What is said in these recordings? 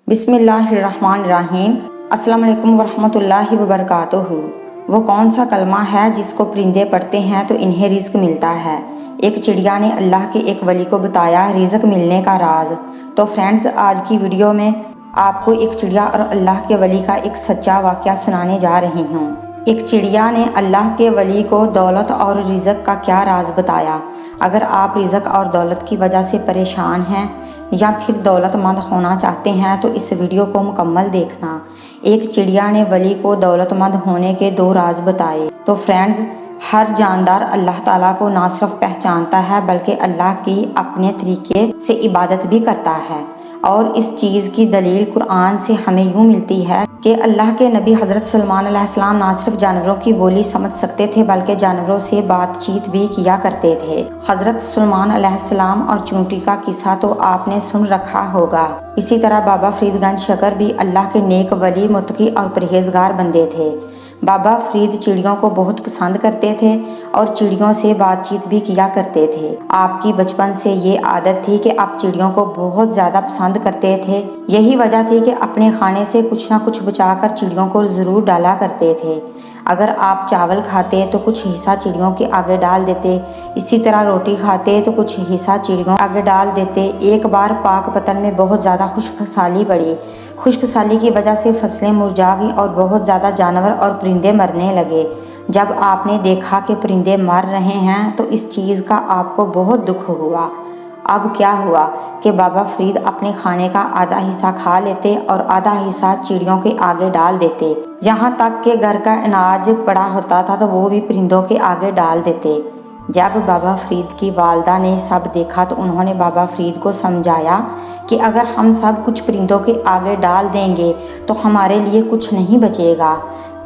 بسم اللہ الرحمن الرحیم۔ السلام علیکم ورحمۃ اللہ وبرکاتہ۔ وہ کون سا کلمہ ہے جس کو پرندے پڑھتے ہیں تو انہیں رزق ملتا ہے؟ ایک چڑیا نے اللہ کے ایک ولی کو بتایا رزق ملنے کا راز۔ تو فرینڈز، آج کی ویڈیو میں آپ کو ایک چڑیا اور اللہ کے ولی کا ایک سچا واقعہ سنانے جا رہی ہوں۔ ایک چڑیا نے اللہ کے ولی کو دولت اور رزق کا کیا راز بتایا۔ اگر آپ رزق اور دولت کی وجہ سے پریشان ہیں یا پھر دولت مند ہونا چاہتے ہیں تو اس ویڈیو کو مکمل دیکھنا۔ ایک چڑیا نے ولی کو دولت مند ہونے کے 2 راز بتائے۔ تو فرینڈز، ہر جاندار اللہ تعالیٰ کو نہ صرف پہچانتا ہے بلکہ اللہ کی اپنے طریقے سے عبادت بھی کرتا ہے، اور اس چیز کی دلیل قرآن سے ہمیں یوں ملتی ہے کہ اللہ کے نبی حضرت سلیمان علیہ السلام نہ صرف جانوروں کی بولی سمجھ سکتے تھے بلکہ جانوروں سے بات چیت بھی کیا کرتے تھے۔ حضرت سلیمان علیہ السلام اور چونٹی کا قصہ تو آپ نے سن رکھا ہوگا۔ اسی طرح بابا فرید گنج شکر بھی اللہ کے نیک ولی، متقی اور پرہیزگار بندے تھے۔ بابا فرید چڑیوں کو بہت پسند کرتے تھے اور چڑیوں سے بات چیت بھی کیا کرتے تھے۔ آپ کی بچپن سے یہ عادت تھی کہ آپ چڑیوں کو بہت زیادہ پسند کرتے تھے۔ یہی وجہ تھی کہ اپنے کھانے سے کچھ نہ کچھ بچا کر چڑیوں کو ضرور ڈالا کرتے تھے۔ اگر آپ چاول کھاتے تو کچھ حصہ چڑیوں کے آگے ڈال دیتے، اسی طرح روٹی کھاتے تو کچھ حصہ چڑیوں آگے ڈال دیتے۔ ایک بار پاک پتن میں بہت زیادہ خشک سالی پڑی۔ خشک سالی کی وجہ سے فصلیں مرجھا گئیں اور بہت زیادہ جانور اور پرندے مرنے لگے۔ جب آپ نے دیکھا کہ پرندے مر رہے ہیں تو اس چیز کا آپ کو بہت دکھ ہوا۔ اب کیا ہوا کہ بابا فرید اپنے کھانے کا آدھا حصہ کھا لیتے اور آدھا حصہ چڑیوں کے آگے ڈال دیتے۔ یہاں تک کہ گھر کا اناج پڑا ہوتا تھا تو وہ بھی پرندوں کے آگے ڈال دیتے۔ جب بابا فرید کی والدہ نے سب دیکھا تو انہوں نے بابا فرید کو سمجھایا کہ اگر ہم سب کچھ پرندوں کے آگے ڈال دیں گے تو ہمارے لیے کچھ نہیں بچے گا،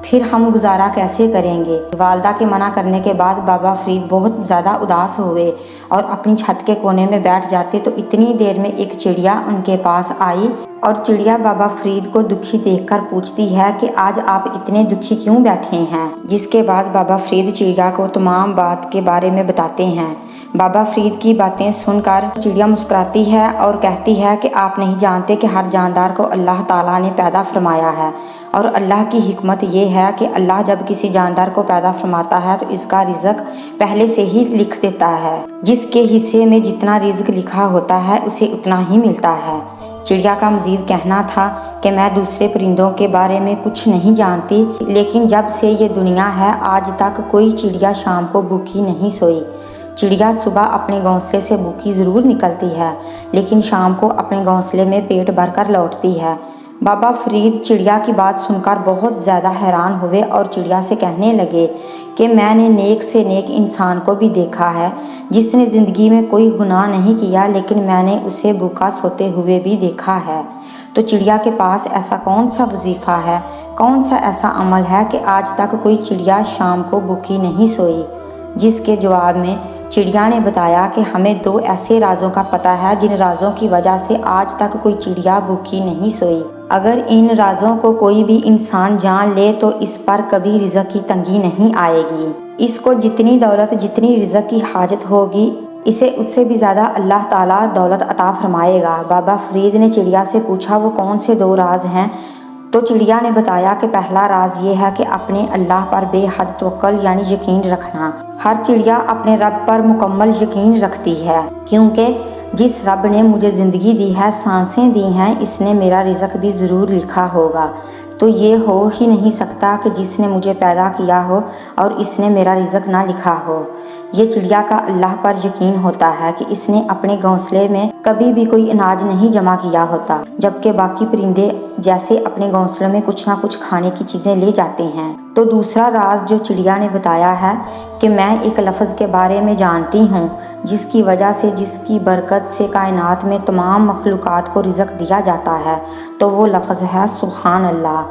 پھر ہم گزارا کیسے کریں گے؟ والدہ کے منع کرنے کے بعد بابا فرید بہت زیادہ اداس ہوئے اور اپنی چھت کے کونے میں بیٹھ جاتے تو اتنی دیر میں ایک چڑیا ان کے پاس آئی اور چڑیا بابا فرید کو دکھی دیکھ کر پوچھتی ہے کہ آج آپ اتنے دکھی کیوں بیٹھے ہیں؟ جس کے بعد بابا فرید چڑیا کو تمام بات کے بارے میں بتاتے ہیں۔ بابا فرید کی باتیں سن کر چڑیا مسکراتی ہے اور کہتی ہے کہ آپ نہیں جانتے کہ ہر جاندار کو اللہ تعالیٰ نے پیدا فرمایا ہے، اور اللہ کی حکمت یہ ہے کہ اللہ جب کسی جاندار کو پیدا فرماتا ہے تو اس کا رزق پہلے سے ہی لکھ دیتا ہے۔ جس کے حصے میں جتنا رزق لکھا ہوتا ہے اسے اتنا ہی ملتا ہے۔ چڑیا کا مزید کہنا تھا کہ میں دوسرے پرندوں کے بارے میں کچھ نہیں جانتی، لیکن جب سے یہ دنیا ہے آج تک کوئی چڑیا شام کو بھوکی نہیں سوئی۔ چڑیا صبح اپنے گھونسلے سے بھوکی ضرور نکلتی ہے لیکن شام کو اپنے گھونسلے میں پیٹ بھر کر لوٹتی ہے۔ بابا فرید چڑیا کی بات سن کر بہت زیادہ حیران ہوئے اور چڑیا سے کہنے لگے کہ میں نے نیک سے نیک انسان کو بھی دیکھا ہے جس نے زندگی میں کوئی گناہ نہیں کیا، لیکن میں نے اسے بھوکا سوتے ہوئے بھی دیکھا ہے۔ تو چڑیا کے پاس ایسا کون سا وظیفہ ہے، کون سا ایسا عمل ہے کہ آج تک کوئی چڑیا شام کو بھوکی نہیں سوئی؟ جس کے جواب میں چڑیا نے بتایا کہ ہمیں 2 ایسے رازوں کا پتہ ہے جن رازوں کی وجہ سے آج تک کوئی چڑیا بھوکی نہیں سوئی۔ اگر ان رازوں کو کوئی بھی انسان جان لے تو اس پر کبھی رزق کی تنگی نہیں آئے گی۔ اس کو جتنی دولت، جتنی رزق کی حاجت ہوگی، اسے اس سے بھی زیادہ اللہ تعالیٰ دولت عطا فرمائے گا۔ بابا فرید نے چڑیا سے پوچھا وہ کون سے 2 راز ہیں؟ تو چڑیا نے بتایا کہ پہلا راز یہ ہے کہ اپنے اللہ پر بے حد توکل یعنی یقین رکھنا۔ ہر چڑیا اپنے رب پر مکمل یقین رکھتی ہے، کیونکہ جس رب نے مجھے زندگی دی ہے، سانسیں دی ہیں، اس نے میرا رزق بھی ضرور لکھا ہوگا۔ تو یہ ہو ہی نہیں سکتا کہ جس نے مجھے پیدا کیا ہو اور اس نے میرا رزق نہ لکھا ہو۔ یہ چڑیا کا اللہ پر یقین ہوتا ہے کہ اس نے اپنے گھونسلے میں کبھی بھی کوئی اناج نہیں جمع کیا ہوتا، جبکہ باقی پرندے جیسے اپنے گھونسلوں میں کچھ نہ کچھ کھانے کی چیزیں لے جاتے ہیں۔ تو دوسرا راز جو چڑیا نے بتایا ہے کہ میں ایک لفظ کے بارے میں جانتی ہوں جس کی وجہ سے، جس کی برکت سے کائنات میں تمام مخلوقات کو رزق دیا جاتا ہے، تو وہ لفظ ہے سبحان اللہ۔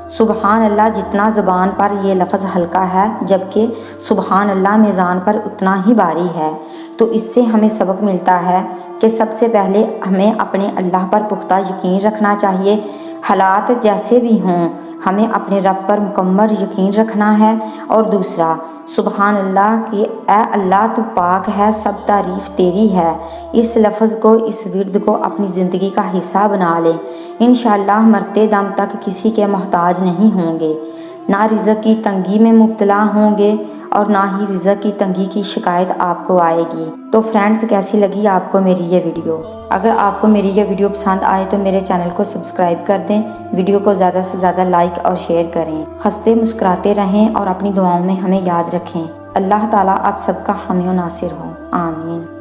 سبحان اللہ جتنا زبان پر یہ لفظ ہلکا ہے جبکہ سبحان اللہ میزان پر اتنا ہی بھاری ہے۔ تو اس سے ہمیں سبق ملتا ہے کہ سب سے پہلے ہمیں اپنے اللہ پر پختہ یقین رکھنا چاہیے، حالات جیسے بھی ہوں ہمیں اپنے رب پر مکمل یقین رکھنا ہے۔ اور دوسرا، سبحان اللہ کہ اے اللہ تو پاک ہے، سب تعریف تیری ہے۔ اس لفظ کو، اس ورد کو اپنی زندگی کا حصہ بنا لیں۔ انشاءاللہ مرتے دم تک کسی کے محتاج نہیں ہوں گے، نہ رزق کی تنگی میں مبتلا ہوں گے اور نہ ہی رزق کی تنگی کی شکایت آپ کو آئے گی۔ تو فرینڈز، کیسی لگی آپ کو میری یہ ویڈیو؟ اگر آپ کو میری یہ ویڈیو پسند آئے تو میرے چینل کو سبسکرائب کر دیں، ویڈیو کو زیادہ سے زیادہ لائک اور شیئر کریں۔ ہنستے مسکراتے رہیں اور اپنی دعاؤں میں ہمیں یاد رکھیں۔ اللہ تعالیٰ آپ سب کا حامی و ناصر ہو، آمین۔